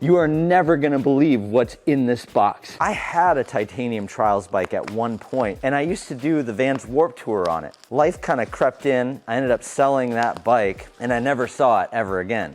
You are never gonna believe what's in this box. I had a Titanium Trials bike at one point, and I used to do the Vans Warped Tour on it. Life kind of crept in, I ended up selling that bike, and I never saw it ever again.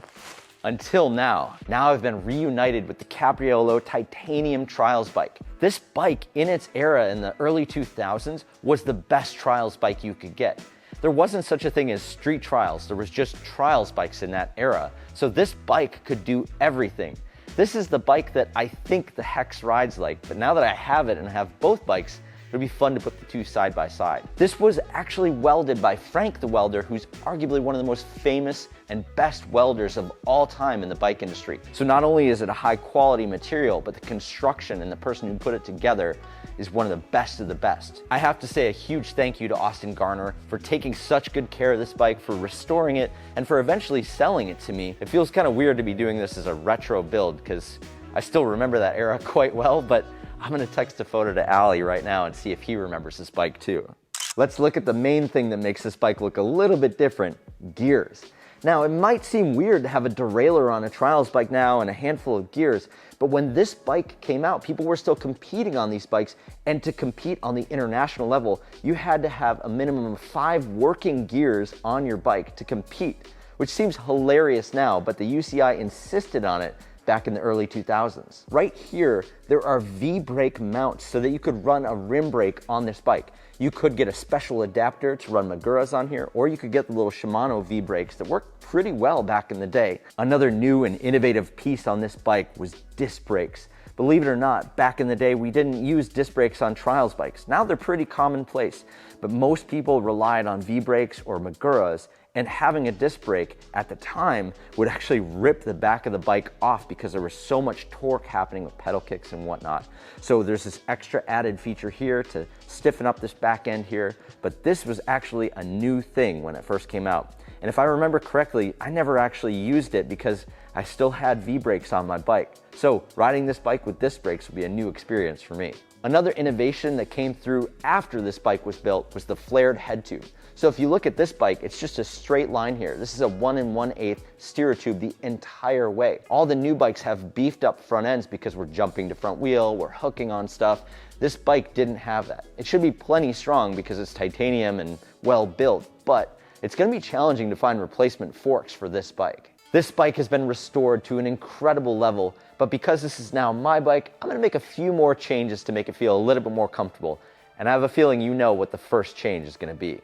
Until now. Now I've been reunited with the Capriolo Titanium Trials bike. This bike, in its era in the early 2000s, was the best trials bike you could get. There wasn't such a thing as street trials, there was just trials bikes in that era. So this bike could do everything. This is the bike that I think the Hex rides like, but now that I have it and have both bikes, it'll be fun to put the two side by side. This was actually welded by Frank the welder, who's arguably one of the most famous and best welders of all time in the bike industry. So not only is it a high quality material, but the construction and the person who put it together is one of the best of the best. I have to say a huge thank you to Austin Garner for taking such good care of this bike, for restoring it, and for eventually selling it to me. It feels kind of weird to be doing this as a retro build because I still remember that era quite well, but I'm gonna text a photo to Allie right now and see if he remembers this bike too. Let's look at the main thing that makes this bike look a little bit different, gears. Now, it might seem weird to have a derailleur on a trials bike now and a handful of gears, but when this bike came out, people were still competing on these bikes, and to compete on the international level, you had to have a minimum of 5 working gears on your bike to compete, which seems hilarious now, but the UCI insisted on it back in the early 2000s. Right here, there are V-brake mounts so that you could run a rim brake on this bike. You could get a special adapter to run Maguras on here, or you could get the little Shimano V-brakes that worked pretty well back in the day. Another new and innovative piece on this bike was disc brakes. Believe it or not, back in the day, we didn't use disc brakes on trials bikes. Now they're pretty commonplace, but most people relied on V-brakes or Maguras, and having a disc brake at the time would actually rip the back of the bike off because there was so much torque happening with pedal kicks and whatnot. So there's this extra added feature here to stiffen up this back end here, but this was actually a new thing when it first came out. And if I remember correctly, I never actually used it because I still had V-brakes on my bike. So riding this bike with disc brakes would be a new experience for me. Another innovation that came through after this bike was built was the flared head tube. So if you look at this bike, it's just a straight line here. This is a 1 1/8 steerer tube the entire way. All the new bikes have beefed up front ends because we're jumping to front wheel, we're hooking on stuff. This bike didn't have that. It should be plenty strong because it's titanium and well built, but it's gonna be challenging to find replacement forks for this bike. This bike has been restored to an incredible level, but because this is now my bike, I'm gonna make a few more changes to make it feel a little bit more comfortable. And I have a feeling you know what the first change is gonna be.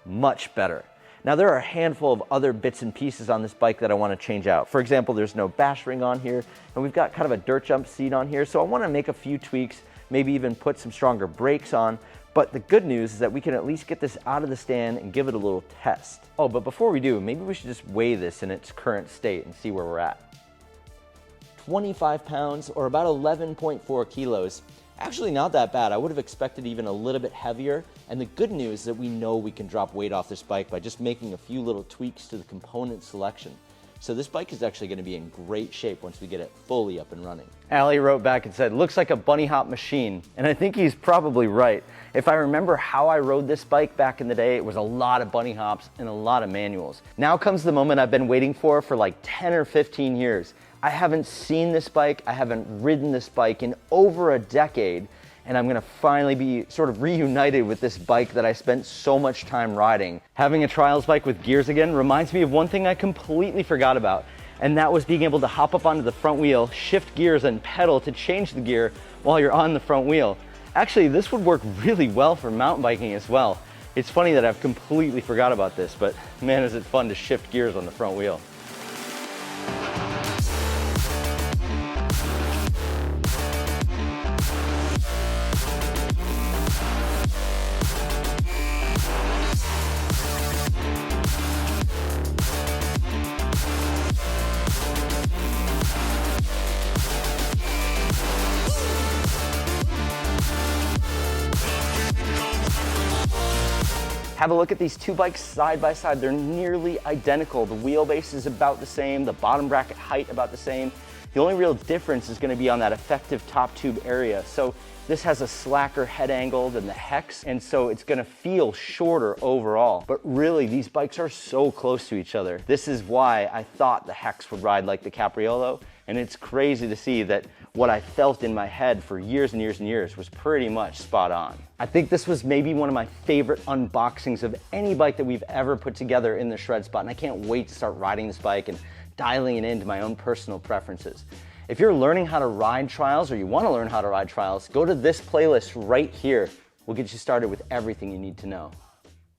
Much better. Now there are a handful of other bits and pieces on this bike that I want to change out. For example, there's no bash ring on here, and we've got kind of a dirt jump seat on here, so I want to make a few tweaks, maybe even put some stronger brakes on. But the good news is that we can at least get this out of the stand and give it a little test. Oh, but before we do, maybe we should just weigh this in its current state and see where we're at. 25 pounds, or about 11.4 kilos. Actually not that bad. I would have expected even a little bit heavier. And the good news is that we know we can drop weight off this bike by just making a few little tweaks to the component selection. So this bike is actually going to be in great shape once we get it fully up and running. Allie wrote back and said, looks like a bunny hop machine. And I think he's probably right. If I remember how I rode this bike back in the day, it was a lot of bunny hops and a lot of manuals. Now comes the moment I've been waiting for like 10 or 15 years. I haven't seen this bike, I haven't ridden this bike in over a decade, and I'm gonna finally be sort of reunited with this bike that I spent so much time riding. Having a trials bike with gears again reminds me of one thing I completely forgot about, and that was being able to hop up onto the front wheel, shift gears, and pedal to change the gear while you're on the front wheel. Actually, this would work really well for mountain biking as well. It's funny that I've completely forgot about this, but man, is it fun to shift gears on the front wheel. Have a look at these two bikes side by side. They're nearly identical. The wheelbase is about the same, the bottom bracket height about the same. The only real difference is gonna be on that effective top tube area. So this has a slacker head angle than the Hex, and so it's gonna feel shorter overall. But really, these bikes are so close to each other. This is why I thought the Hex would ride like the Capriolo, And it's crazy to see that what I felt in my head for years and years and years was pretty much spot on. I think this was maybe one of my favorite unboxings of any bike that we've ever put together in the Shred Spot, and I can't wait to start riding this bike and dialing it into my own personal preferences. If you're learning how to ride trials or you want to learn how to ride trials, go to this playlist right here. We'll get you started with everything you need to know.